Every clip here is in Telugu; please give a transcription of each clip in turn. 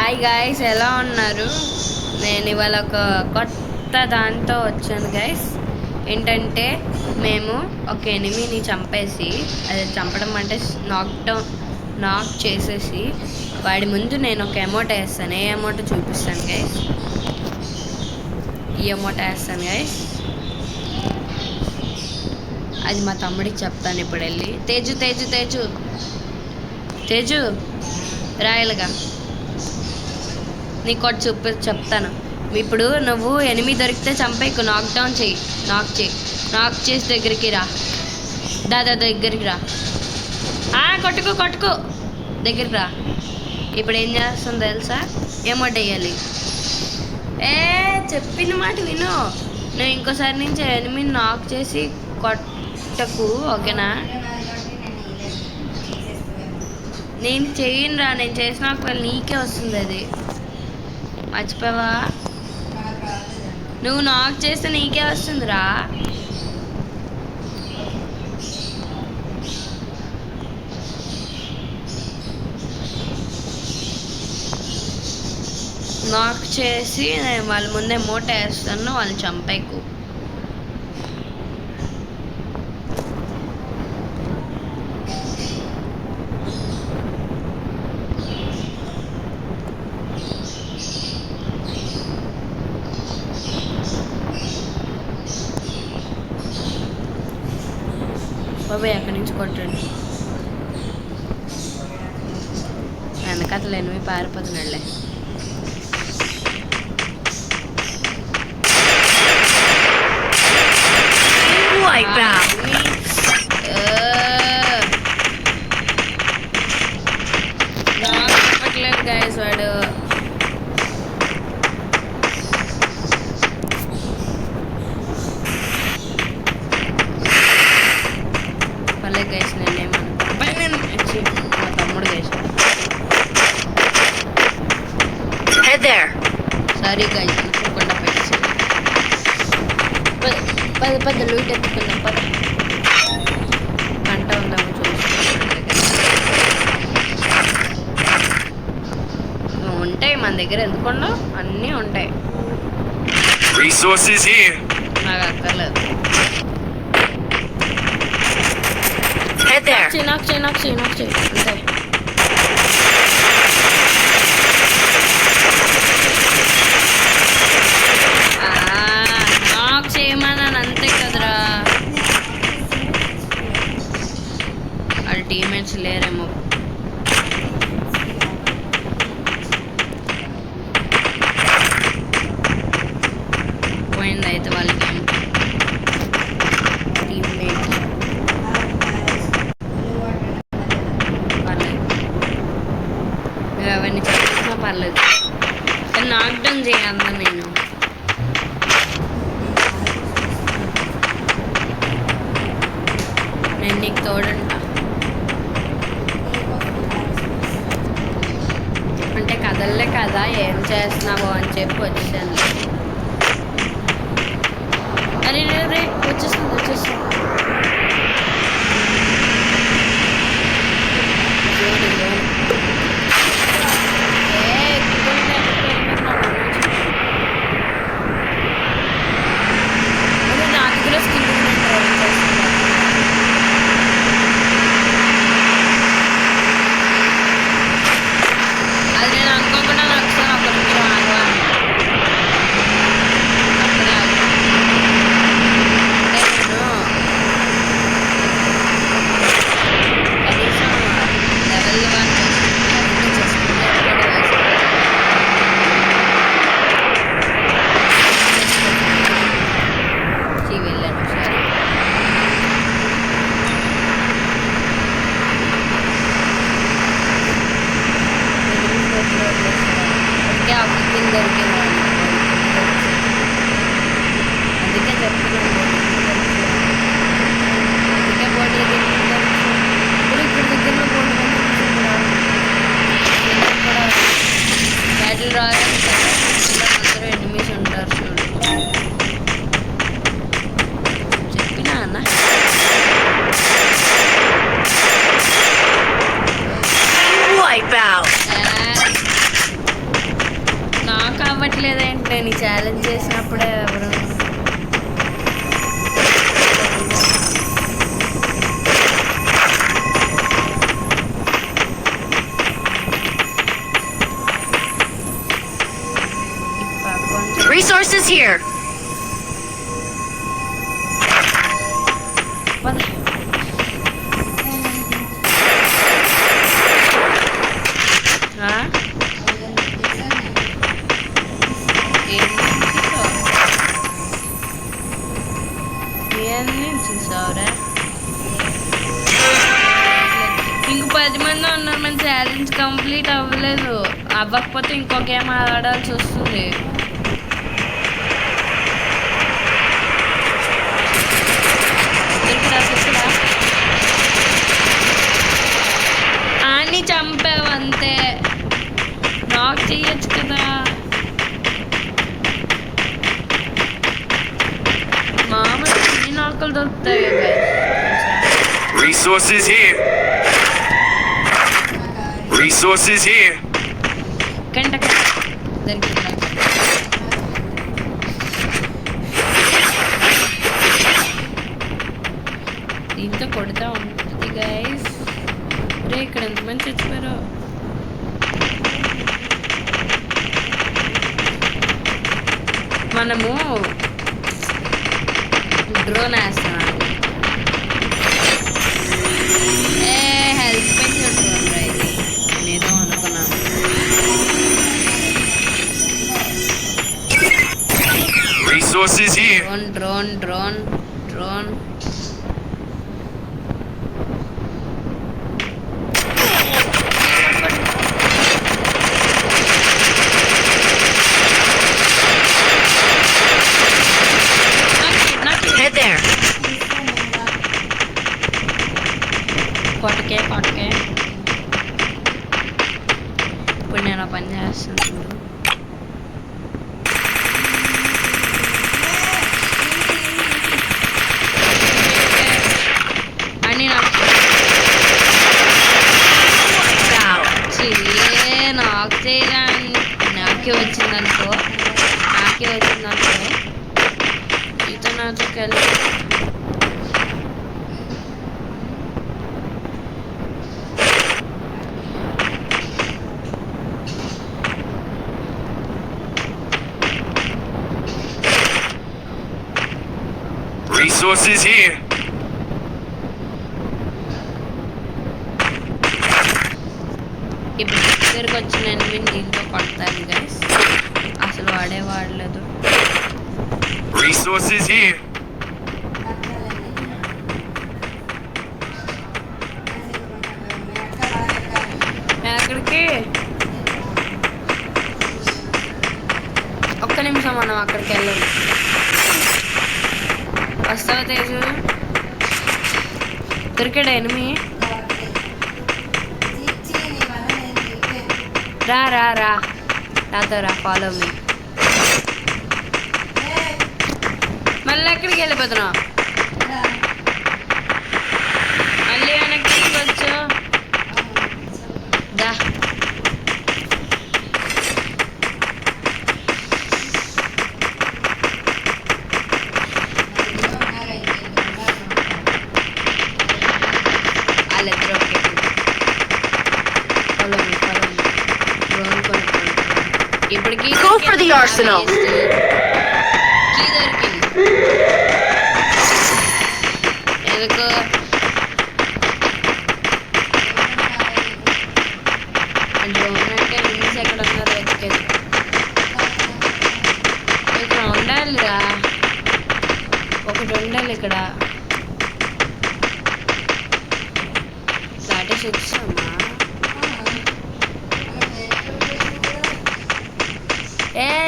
హాయ్ గాయ్స్, ఎలా ఉన్నారు? నేను ఇవాళ ఒక కొత్త దాంతో వచ్చాను గైస్. ఏంటంటే మేము ఒక ఎనిమిని చంపేసి, అది చంపడం అంటే నాక్ చేసేసి వాడి ముందు నేను ఒక అమౌంట్ వేస్తాను. ఏ అమౌంట్ చూపిస్తాను గైస్. ఈ అమౌంట్ వేస్తాను గైస్. అది మా తమ్ముడికి చెప్తాను ఇప్పుడు వెళ్ళి. తేజు తేజు తేజు తేజు రాయలుగా నీకు ఒకటి చెప్తాను. ఇప్పుడు నువ్వు ఎనిమిది దొరికితే చంపేకు, నాక్ చేసి దగ్గరికి రా. దాదా దగ్గరికి రా. కొట్టుకో దగ్గరికి రా. ఇప్పుడు ఏం చేస్తుందో తెలుసా? ఏమోట్ వేయాలి. చెప్పిన మాట విను. నువ్వు ఇంకోసారి నుంచి ఎనిమిది నాక్ చేసి కొట్టకు, ఓకేనా? నేను చెయ్యను రా. నేను చేసిన ఒకవేళ నీకే వస్తుంది. అది మర్చిపోవా? నువ్వు నాక్ చేస్తే నీకే వస్తుందిరా. నాక్ చేసి నేను వాళ్ళ ముందే మూట వేస్తాను, వాళ్ళని చంపేకు. బాబాయ్ అక్కడి నుంచి కొట్టండి. వెనకతలు ఎనిమిది పారిపోతున్నాడులే. చెప్పట్లేదు గైస్ వాడు. పర్లేదు గైస్, నేనేమన్నా మా తమ్ముడు గైస్. సారీ గైస్, అనుకోకుండా పెట్టేసి పెద్ద లూట్ ఎత్తుకుందాం. గంట ఉందాము ఉంటాయి మన దగ్గర. ఎందుకుండా అన్నీ ఉంటాయి. నాకు అక్కర్లేదు. నాకు చేయి అంతే. నాకు చేయమన్నాను అంతే కదరా. వాళ్ళ టీమ్మేట్స్ లేరేమో. పోయింది అయితే వాళ్ళకి టీమ్మేట్. పర్లేదు, నువ్వు ఎవరిని చేసినా పర్లేదు, కానీ నాక్డౌన్ చేయాలన్నా నేను నీకు తోడంటా. అంటే కదల్లే కదా, ఏం చేస్తున్నావు అని చెప్పి వచ్చాను. అరే రే వచ్చేస్తుంది. నా దగ్గర స్కిల్ అది నేను అనుకోకుండా నాకు ఒకసారి ఒక నిమిషం ఆగవా? అక్కడే ఆగు. కనీసం లెవెల్ 1 చేసుకుంటే వెళ్ళాను సరే. అందుకే ఆ కుకింగ్ దొరికింది. అందుకే చెప్తున్నాను, అందుకే బోర్డు ఇప్పుడు దగ్గరలో బోర్డు కూడా బ్యాటిల్ రాయల్ అందరూ ఎనిమిస్ ఉంటారు చూడు. చెప్పినా అన్న wipe out. చేయట్లేదేంటి? నేను ఈ ఛాలెంజ్ చేసినప్పుడే ఎవరు Resources here. చూసావురా? ఇంక 10 మంది ఉన్నారు, మన ఛాలెంజ్ కంప్లీట్ అవ్వలేదు. అవ్వకపోతే ఇంకో గేమ్ ఆడాల్సి వస్తుంది. ఆని చంపావు అంతే, నాక్ చేయొచ్చు కదా. మామూలు చిన్ని నాకులు దొరుకుతాయి. Resources here. Resources here. కంట దొరికింది. దీంతో కొడుతూ ఉంటుంది గైస్. రే ఇక్కడ ఎంతమంది చచ్చిపోయారో. మనము డ్రోన్ వేస్తున్నాం. హెల్ప్ పెంచే డ్రోన్ రా ఇది. నేనేదో అనుకున్నాను. Resources here. Drone drone drone drone. Head there. కొట్టకే కొట్టకే. ఇప్పుడు నేను పని చేస్తాను. అని నాకు చేయడానికి నాకే వచ్చిందనుకో ఇతను నాతో కలిసి Resources here. ఇప్పుడు దగ్గరికి వచ్చిన ఎనిమిది దీంతో కొడతాను గైస్. అసలు వాడలేదు. Resources here. అక్కడికి ఒక్క నిమిషం మనం అక్కడికి వెళ్ళాలి. వస్తావా తేజు? దొరికాడు ఎనిమి. రా రా రా నాతో రా, ఫాలో మీ. మళ్ళీ ఎక్కడికి వెళ్ళిపోతున్నావు? మళ్ళీ వెనక్కి వచ్చు. దా వాళ్ళిద్దరూ ఒకటి. Follow me follow me. Drone కొనుక్కోండి. ఇప్పటికి Go for the arsenal. Key దొరికింది. ఎందుకు డ్రోన్ అంటే మినిస్ ఎక్కడ ఉన్నారో వెతికేది. ఇక్కడ ఉండాలిరా, ఒకటి ఉండాలి ఇక్కడ. దాటేసి వచ్చామా?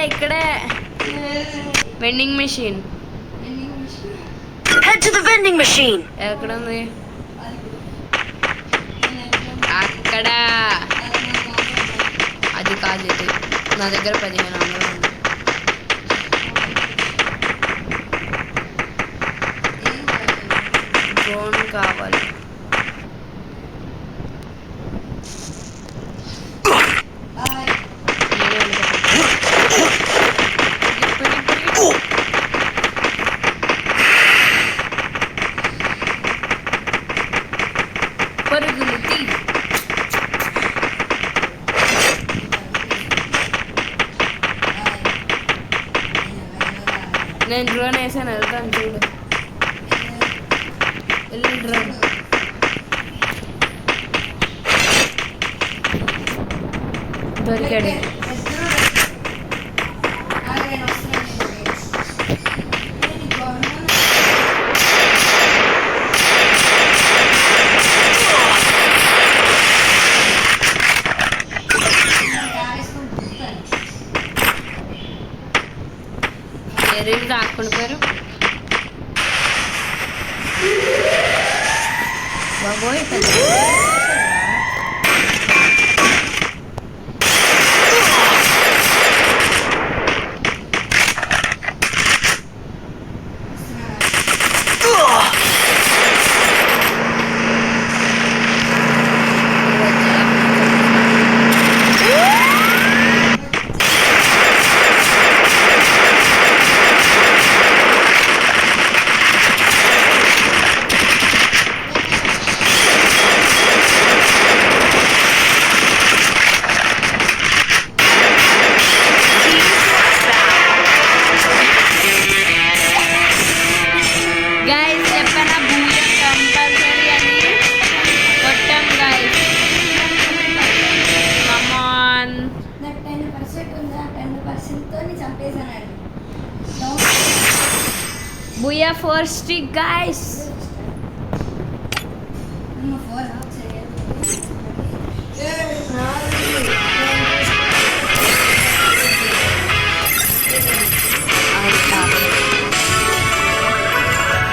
ఇక్కడే vending machine. Head to the vending machine. ఎక్కడ ఉంది? అక్కడ. అది కాదు, ఇది నా దగ్గర 1500 ఉంది. డ్రోన్ కావాలి. నేనే వెళ్ళిపోతాను. నేను డ్రోన్ వేసాను వెళ్తాను చూడు. వెళ్ళి డ్రోన్. దొరికాడు. ఎరువు దాక్కుని పోయారు బాబోయ్. గైస్ చెప్పనా బూయా కంపల్సరీ అని కొట్టాం గైస్. Come on. నాకు 10% ఉందా 10%తో చంపేశానండి. Booyah 4 stick guys.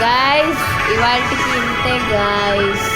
గైస్ ఇవాళకి ఇంతే గైస్.